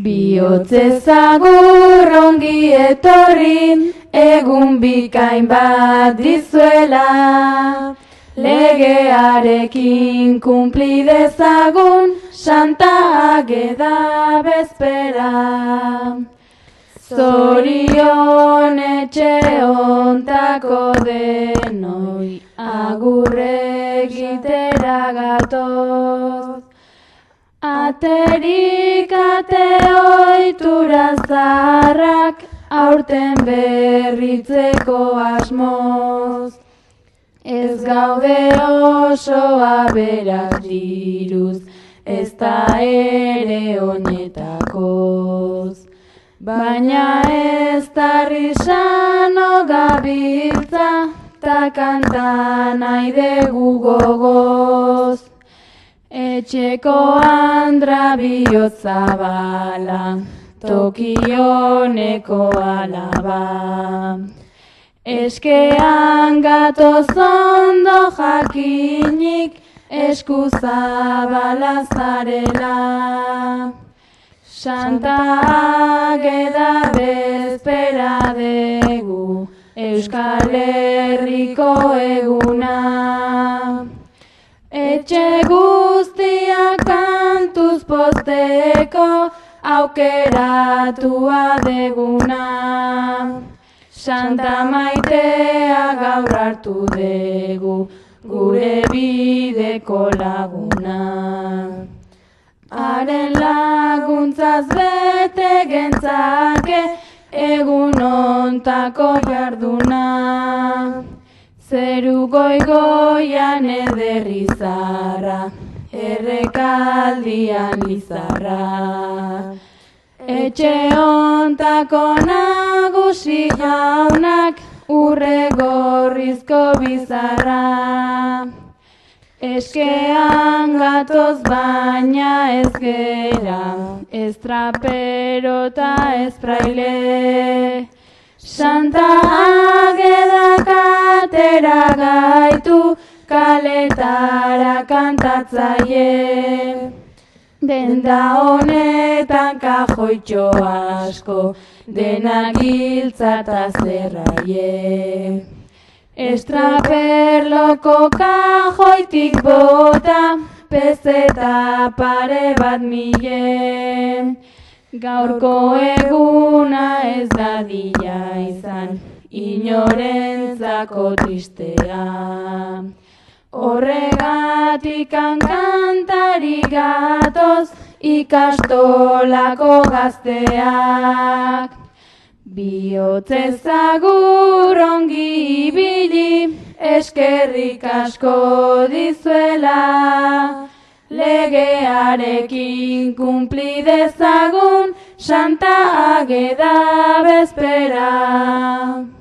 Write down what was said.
Bihotzez agur ongi etorri, egun bikain bat dizuela. Legearekin kumpli dezagun, Santa Ageda bezpera. Zorion etxe ontako denoi, agurre egitera gatoz. Aterik ate ohitura zaharrak, aurten berritzeko asmoz. Ez gaude oso aberak diruz, ezta ere honetakoz. Baina ez da risano gabiltza, ta kanta nahi dugu gogoz. Etxeko andra bihotzabala, toki honeko alaba. Eskean gatoz ondo jakinik, eskuzabala zarela. Santa Ageda bezpera dugu, Euskal Herriko eguna. Etxe guztiak kantuz pozteko, aukeratua deguna. Santa maitea gaur hartu dugu, gure bideko laguna. Haren laguntzaz bete gentzake, egun ontako jarduna. Zeru goigoian ederrizarra, errekaldian lizarra. Etxe ontako nagusi jaunak, urre gorrizko bizarra. Eskean gatoz baina ez gera, ez trapero ta ez fraile. Santa Ageda katera gaitu, kaletara kantatzaie. Denda honetan kajoitxo asko, denak giltza ta zerraie. Estraperloko kajoitik bota, pezeta pare bat mile. Gaurko eguna ez dadila izan, inorentzako tristea. Horregatik kantari gatoz, ikastolako gazteak. Bihotzez agur ongi ibili, eskerrik asko dizuela. Legearekin kumpli dezagun, Santa Ageda bezpera.